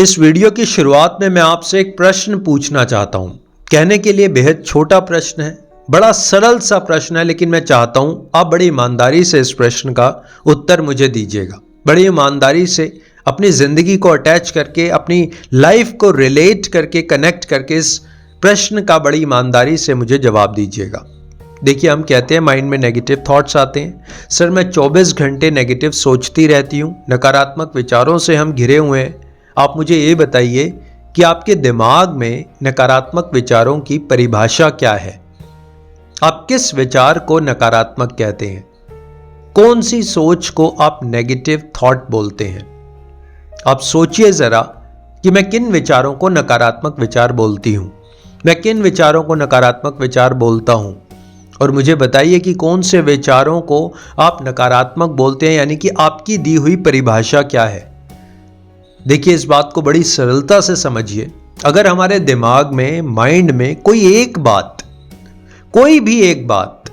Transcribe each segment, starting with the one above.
इस वीडियो की शुरुआत में मैं आपसे एक प्रश्न पूछना चाहता हूं। कहने के लिए बेहद छोटा प्रश्न है, बड़ा सरल सा प्रश्न है, लेकिन मैं चाहता हूं आप बड़ी ईमानदारी से इस प्रश्न का उत्तर मुझे दीजिएगा। बड़ी ईमानदारी से अपनी ज़िंदगी को अटैच करके, अपनी लाइफ को रिलेट करके, कनेक्ट करके इस प्रश्न का बड़ी ईमानदारी से मुझे जवाब दीजिएगा। देखिए, हम कहते हैं माइंड में नेगेटिव थॉट्स आते हैं। सर, मैं 24 घंटे नेगेटिव सोचती रहती हूँ, नकारात्मक विचारों से हम घिरे हुए हैं। आप मुझे ये बताइए कि आपके दिमाग में नकारात्मक विचारों की परिभाषा क्या है? आप किस विचार को नकारात्मक कहते हैं? कौन सी सोच को आप नेगेटिव थॉट बोलते हैं? आप सोचिए जरा कि मैं किन विचारों को नकारात्मक विचार बोलती हूं, मैं किन विचारों को नकारात्मक विचार बोलता हूं, और मुझे बताइए कि कौन से विचारों को आप नकारात्मक बोलते हैं, यानी कि आपकी दी हुई परिभाषा क्या है। देखिए, इस बात को बड़ी सरलता से समझिए। अगर हमारे दिमाग में, माइंड में कोई भी एक बात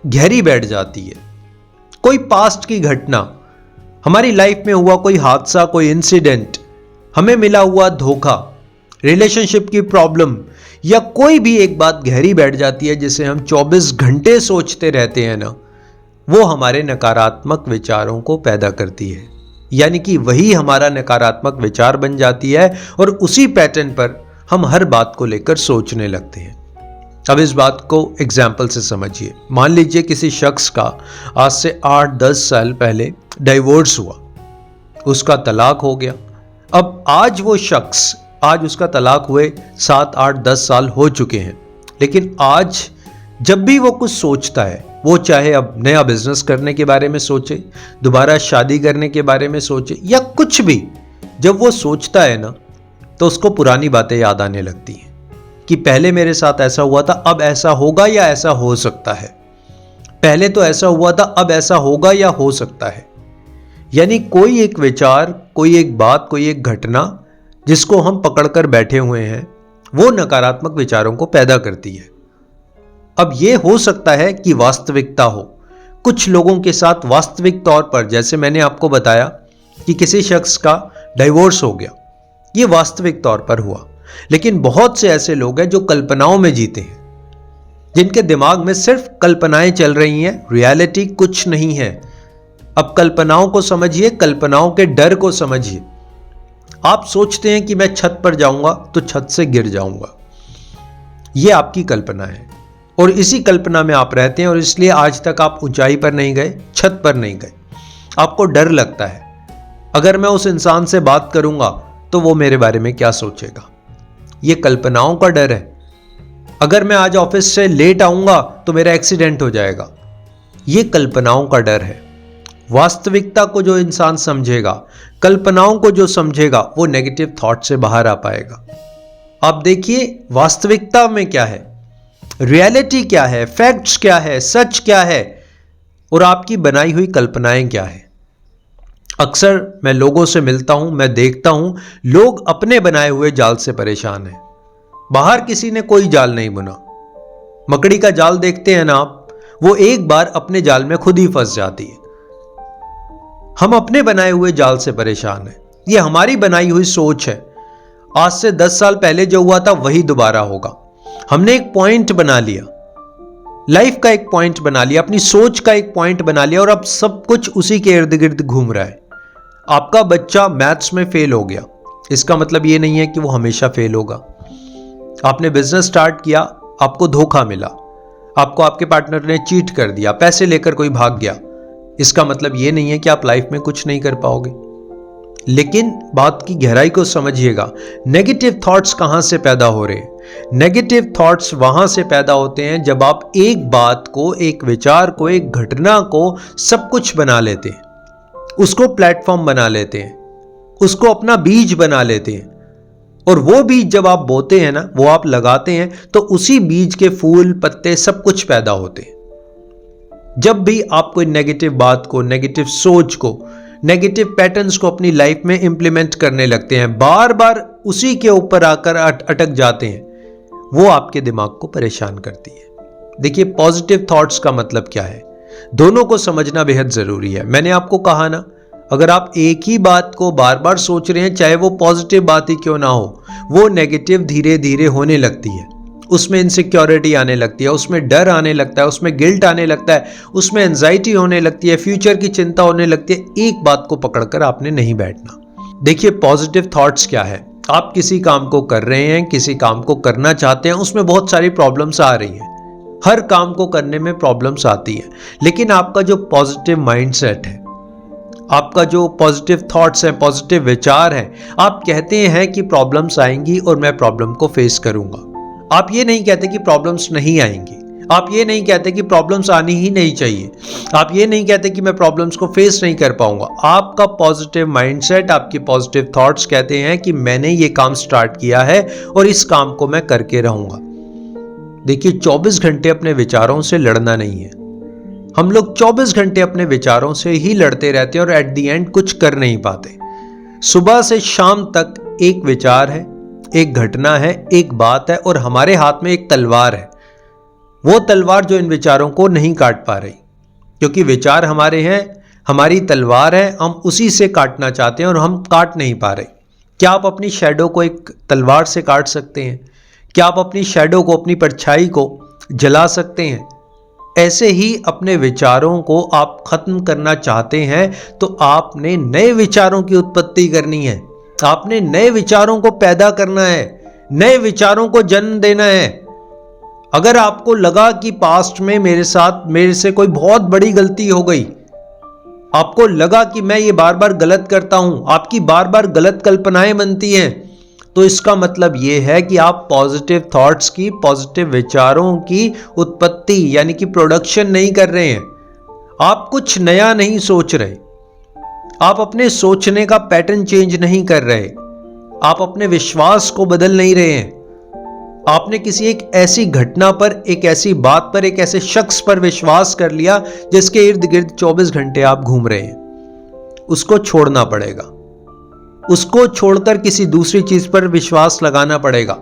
गहरी बैठ जाती है, कोई पास्ट की घटना, हमारी लाइफ में हुआ कोई हादसा, कोई इंसिडेंट, हमें मिला हुआ धोखा, रिलेशनशिप की प्रॉब्लम, या कोई भी एक बात गहरी बैठ जाती है जिसे हम 24 घंटे सोचते रहते हैं ना, वो हमारे नकारात्मक विचारों को पैदा करती है। यानी कि वही हमारा नकारात्मक विचार बन जाती है और उसी पैटर्न पर हम हर बात को लेकर सोचने लगते हैं। अब इस बात को एग्जाम्पल से समझिए। मान लीजिए किसी शख्स का आज से 8-10 साल पहले डाइवोर्स हुआ, उसका तलाक हो गया। अब आज उसका तलाक हुए 7-8-10 साल हो चुके हैं, लेकिन आज जब भी वो कुछ सोचता है, वो चाहे अब नया बिजनेस करने के बारे में सोचे, दोबारा शादी करने के बारे में सोचे, या कुछ भी, जब वो सोचता है ना, तो उसको पुरानी बातें याद आने लगती हैं कि पहले मेरे साथ ऐसा हुआ था, अब ऐसा होगा या ऐसा हो सकता है। पहले तो ऐसा हुआ था, अब ऐसा होगा या हो सकता है। यानी कोई एक विचार, कोई एक बात, कोई एक घटना जिसको हम पकड़कर बैठे हुए हैं, वो नकारात्मक विचारों को पैदा करती है। अब ये हो सकता है कि वास्तविकता हो। कुछ लोगों के साथ वास्तविक तौर पर, जैसे मैंने आपको बताया कि किसी शख्स का डाइवोर्स हो गया, ये वास्तविक तौर पर हुआ। लेकिन बहुत से ऐसे लोग हैं जो कल्पनाओं में जीते हैं, जिनके दिमाग में सिर्फ कल्पनाएं चल रही हैं, रियलिटी कुछ नहीं है। अब कल्पनाओं को समझिए, कल्पनाओं के डर को समझिए। आप सोचते हैं कि मैं छत पर जाऊंगा तो छत से गिर जाऊंगा, यह आपकी कल्पना है, और इसी कल्पना में आप रहते हैं, और इसलिए आज तक आप ऊंचाई पर नहीं गए, छत पर नहीं गए। आपको डर लगता है, अगर मैं उस इंसान से बात करूंगा तो वो मेरे बारे में क्या सोचेगा। ये कल्पनाओं का डर है। अगर मैं आज ऑफिस से लेट आऊंगा तो मेरा एक्सीडेंट हो जाएगा, ये कल्पनाओं का डर है। वास्तविकता को जो इंसान समझेगा, कल्पनाओं को जो समझेगा, वो नेगेटिव थॉट से बाहर आ पाएगा। आप देखिए, वास्तविकता में क्या है, रियलिटी क्या है, फैक्ट्स क्या है, सच क्या है, और आपकी बनाई हुई कल्पनाएं क्या है। अक्सर मैं लोगों से मिलता हूं, मैं देखता हूं, लोग अपने बनाए हुए जाल से परेशान हैं। बाहर किसी ने कोई जाल नहीं बुना। मकड़ी का जाल देखते हैं ना आप, वो एक बार अपने जाल में खुद ही फंस जाती है। हम अपने बनाए हुए जाल से परेशान हैं। ये हमारी बनाई हुई सोच है। आज से 10 साल पहले जो हुआ था वही दोबारा होगा। हमने एक पॉइंट बना लिया, लाइफ का एक पॉइंट बना लिया, अपनी सोच का एक पॉइंट बना लिया, और अब सब कुछ उसी के इर्द गिर्द घूम रहा है। आपका बच्चा मैथ्स में फेल हो गया, इसका मतलब ये नहीं है कि वो हमेशा फेल होगा। आपने बिजनेस स्टार्ट किया, आपको धोखा मिला, आपको आपके पार्टनर ने चीट कर दिया, पैसे लेकर कोई भाग गया, इसका मतलब ये नहीं है कि आप लाइफ में कुछ नहीं कर पाओगे। लेकिन बात की गहराई को समझिएगा, नेगेटिव थॉट्स कहां से पैदा हो रहे हैं? नेगेटिव थॉट्स वहां से पैदा होते हैं जब आप एक बात को, एक विचार को, एक घटना को सब कुछ बना लेते हैं, उसको प्लेटफॉर्म बना लेते हैं, उसको अपना बीज बना लेते हैं, और वो बीज जब आप बोते हैं ना, वो आप लगाते हैं, तो उसी बीज के फूल, पत्ते, सब कुछ पैदा होते हैं। जब भी आप कोई नेगेटिव बात को, नेगेटिव सोच को, नेगेटिव पैटर्न्स को अपनी लाइफ में इंप्लीमेंट करने लगते हैं, बार बार उसी के ऊपर आकर अटक जाते हैं, वो आपके दिमाग को परेशान करती है। देखिए, पॉजिटिव थॉट्स का मतलब क्या है, दोनों को समझना बेहद जरूरी है। मैंने आपको कहा ना, अगर आप एक ही बात को बार बार सोच रहे हैं, चाहे वो पॉजिटिव बात ही क्यों ना हो, वो नेगेटिव धीरे धीरे होने लगती है। उसमें इनसिक्योरिटी आने लगती है, उसमें डर आने लगता है, उसमें गिल्ट आने लगता है, उसमें एंजाइटी होने लगती है, फ्यूचर की चिंता होने लगती है। एक बात को पकड़कर आपने नहीं बैठना। देखिए, पॉजिटिव थॉट्स क्या है? आप किसी काम को कर रहे हैं, किसी काम को करना चाहते हैं, उसमें बहुत सारी प्रॉब्लम्स आ रही हैं। हर काम को करने में प्रॉब्लम्स आती है, लेकिन आपका जो पॉजिटिव माइंडसेट है, आपका जो पॉजिटिव थॉट्स हैं, पॉजिटिव विचार हैं, आप कहते हैं कि प्रॉब्लम्स आएंगी और मैं प्रॉब्लम को फेस करूंगा। आप ये नहीं कहते कि प्रॉब्लम्स नहीं आएंगी, आप ये नहीं कहते कि प्रॉब्लम्स आनी ही नहीं चाहिए, आप ये नहीं कहते कि मैं प्रॉब्लम्स को फेस नहीं कर पाऊंगा। आपका पॉजिटिव माइंडसेट, आपके पॉजिटिव थॉट्स कहते हैं कि मैंने ये काम स्टार्ट किया है और इस काम को मैं करके रहूंगा। देखिए, 24 घंटे अपने विचारों से लड़ना नहीं है। हम लोग 24 घंटे अपने विचारों से ही लड़ते रहते हैं और एट द एंड कुछ कर नहीं पाते। सुबह से शाम तक एक विचार है, एक घटना है, एक बात है और हमारे हाथ में एक तलवार है। वो तलवार जो इन विचारों को नहीं काट पा रही, क्योंकि विचार हमारे हैं, हमारी तलवार है, हम उसी से काटना चाहते हैं और हम काट नहीं पा रहे। क्या आप अपनी शैडो को एक तलवार से काट सकते हैं? क्या आप अपनी शैडो को, अपनी परछाई को जला सकते हैं? ऐसे ही अपने विचारों को आप खत्म करना चाहते हैं तो आपने नए विचारों की उत्पत्ति करनी है, आपने नए विचारों को पैदा करना है, नए विचारों को जन्म देना है। अगर आपको लगा कि पास्ट में मेरे से कोई बहुत बड़ी गलती हो गई, आपको लगा कि मैं ये बार बार गलत करता हूं, आपकी बार बार गलत कल्पनाएं बनती हैं, तो इसका मतलब यह है कि आप पॉजिटिव थॉट्स की, पॉजिटिव विचारों की उत्पत्ति यानी कि प्रोडक्शन नहीं कर रहे हैं। आप कुछ नया नहीं सोच रहे, आप अपने सोचने का पैटर्न चेंज नहीं कर रहे, आप अपने विश्वास को बदल नहीं रहे हैं। आपने किसी एक ऐसी घटना पर, एक ऐसी बात पर, एक ऐसे शख्स पर विश्वास कर लिया जिसके इर्द गिर्द 24 घंटे आप घूम रहे हैं। उसको छोड़ना पड़ेगा, उसको छोड़कर किसी दूसरी चीज पर विश्वास लगाना पड़ेगा।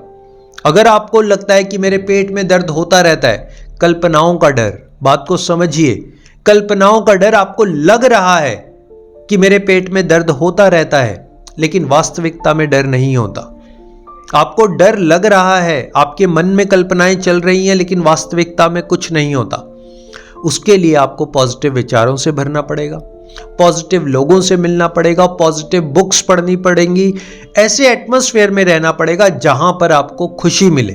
अगर आपको लगता है कि मेरे पेट में दर्द होता रहता है, कल्पनाओं का डर, बात को समझिए, कल्पनाओं का डर, आपको लग रहा है कि मेरे पेट में दर्द होता रहता है, लेकिन वास्तविकता में डर नहीं होता। आपको डर लग रहा है, आपके मन में कल्पनाएं चल रही हैं, लेकिन वास्तविकता में कुछ नहीं होता। उसके लिए आपको पॉजिटिव विचारों से भरना पड़ेगा, पॉजिटिव लोगों से मिलना पड़ेगा, पॉजिटिव बुक्स पढ़नी पड़ेंगी, ऐसे एटमॉस्फेयर में रहना पड़ेगा जहां पर आपको खुशी मिले।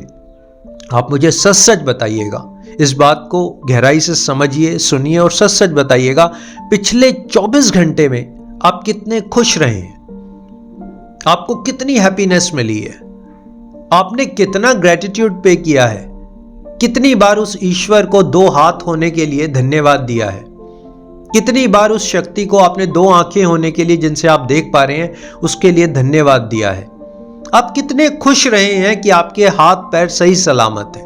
आप मुझे सच सच बताइएगा, इस बात को गहराई से समझिए, सुनिए और सच सच बताइएगा, पिछले 24 घंटे में आप कितने खुश रहे हैं? आपको कितनी हैप्पीनेस मिली है? आपने कितना ग्रेटिट्यूड पे किया है? कितनी बार उस ईश्वर को 2 हाथ होने के लिए धन्यवाद दिया है? कितनी बार उस शक्ति को आपने 2 आंखें होने के लिए, जिनसे आप देख पा रहे हैं, उसके लिए धन्यवाद दिया है? आप कितने खुश रहे हैं कि आपके हाथ पैर सही सलामत हैं,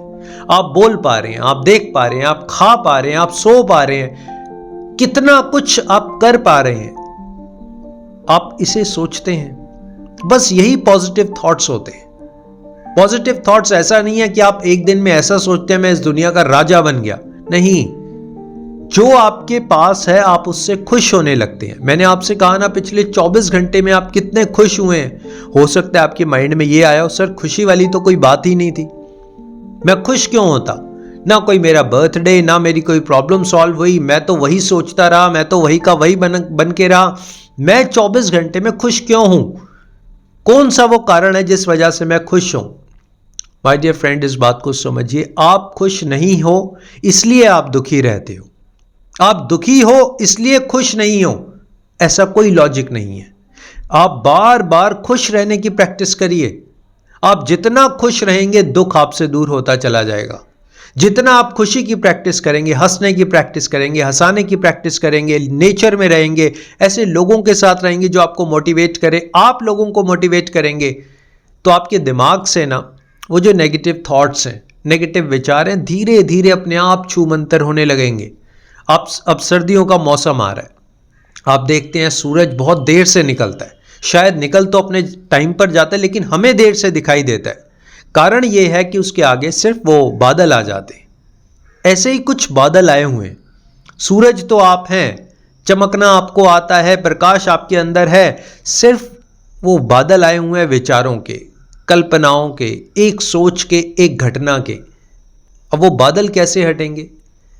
आप बोल पा रहे हैं, आप देख पा रहे हैं, आप खा पा रहे हैं, आप सो पा रहे हैं, कितना कुछ आप कर पा रहे हैं। आप इसे सोचते हैं, बस यही पॉजिटिव थॉट्स होते हैं। पॉजिटिव थॉट्स ऐसा नहीं है कि आप एक दिन में ऐसा सोचते हैं मैं इस दुनिया का राजा बन गया, नहीं। जो आपके पास है आप उससे खुश होने लगते हैं। मैंने आपसे कहा ना, पिछले 24 घंटे में आप कितने खुश हुए हैं। हो सकता है आपके माइंड में ये आया हो, सर खुशी वाली तो कोई बात ही नहीं थी, मैं खुश क्यों होता? ना कोई मेरा बर्थडे, ना मेरी कोई प्रॉब्लम सॉल्व हुई, मैं तो वही सोचता रहा, मैं तो वही का वही बन के रहा, मैं 24 घंटे में खुश क्यों हूं? कौन सा वो कारण है जिस वजह से मैं खुश हूं? माय डियर फ्रेंड, इस बात को समझिए, आप खुश नहीं हो इसलिए आप दुखी रहते हो, आप दुखी हो इसलिए खुश नहीं हो, ऐसा कोई लॉजिक नहीं है। आप बार बार खुश रहने की प्रैक्टिस करिए। आप जितना खुश रहेंगे, दुख आपसे दूर होता चला जाएगा। जितना आप खुशी की प्रैक्टिस करेंगे, हंसने की प्रैक्टिस करेंगे, हंसाने की प्रैक्टिस करेंगे, नेचर में रहेंगे, ऐसे लोगों के साथ रहेंगे जो आपको मोटिवेट करें, आप लोगों को मोटिवेट करेंगे, तो आपके दिमाग से ना वो जो नेगेटिव थॉट्स हैं, नेगेटिव विचार हैं, धीरे धीरे अपने आप छूमंतर होने लगेंगे। अब सर्दियों का मौसम आ रहा है, आप देखते हैं सूरज बहुत देर से निकलता है, शायद निकल तो अपने टाइम पर जाता है, लेकिन हमें देर से दिखाई देता है। कारण यह है कि उसके आगे सिर्फ वो बादल आ जाते हैं। ऐसे ही कुछ बादल आए हुए हैं। सूरज तो आप हैं, चमकना आपको आता है, प्रकाश आपके अंदर है, सिर्फ वो बादल आए हुए हैं विचारों के, कल्पनाओं के, एक सोच के, एक घटना के। अब वो बादल कैसे हटेंगे?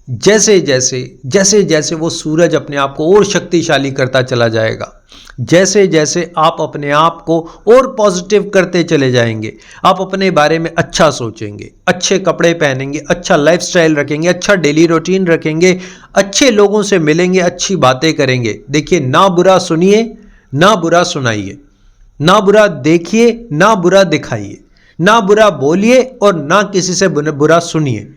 जैसे जैसे जैसे जैसे वो सूरज अपने आप को और शक्तिशाली करता चला जाएगा, जैसे जैसे आप अपने आप को और पॉजिटिव करते चले जाएंगे, आप अपने बारे में अच्छा सोचेंगे, अच्छे कपड़े पहनेंगे, अच्छा लाइफस्टाइल रखेंगे, अच्छा डेली रूटीन रखेंगे, अच्छे लोगों से मिलेंगे, अच्छी बातें करेंगे। देखिए, ना बुरा सुनिए, ना बुरा सुनाइए, ना बुरा देखिए, ना बुरा दिखाइए, ना बुरा बोलिए और ना किसी से बुरा सुनिए।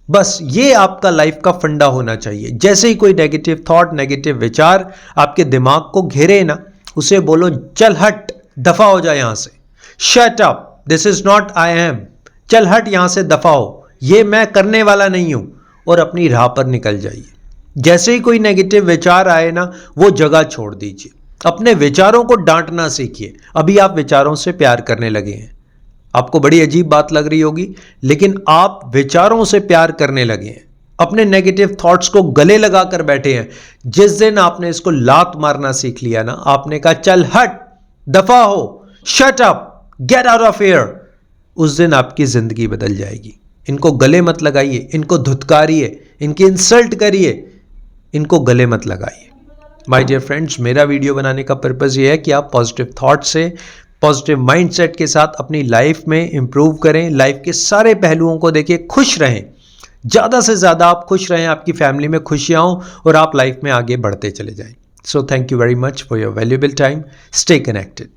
बस ये आपका लाइफ का फंडा होना चाहिए। जैसे ही कोई नेगेटिव थॉट, नेगेटिव विचार आपके दिमाग को घेरे ना, उसे बोलो चल हट, दफा हो जा यहां से, shut up, this is not I am, चल हट यहां से, दफा हो, ये मैं करने वाला नहीं हूं, और अपनी राह पर निकल जाइए। जैसे ही कोई नेगेटिव विचार आए ना, वो जगह छोड़ दीजिए। अपने विचारों को डांटना सीखिए। अभी आप विचारों से प्यार करने लगे हैं, आपको बड़ी अजीब बात लग रही होगी, लेकिन आप विचारों से प्यार करने लगे हैं, अपने नेगेटिव थॉट्स को गले लगाकर बैठे हैं। जिस दिन आपने इसको लात मारना सीख लिया ना, आपने कहा चल हट, दफा हो, shut up, get out of here, उस दिन आपकी जिंदगी बदल जाएगी। इनको गले मत लगाइए, इनको धुतकारिए, इनकी इंसल्ट करिए, इनको गले मत लगाइए। माय डियर फ्रेंड्स, मेरा वीडियो बनाने का पर्पज़ ये है कि आप पॉजिटिव थॉट से, पॉजिटिव माइंडसेट के साथ अपनी लाइफ में इंप्रूव करें, लाइफ के सारे पहलुओं को देखिए, खुश रहें, ज़्यादा से ज़्यादा आप खुश रहें, आपकी फैमिली में खुशियाँ हों और आप लाइफ में आगे बढ़ते चले जाएं। So thank you very much for your valuable time. Stay connected.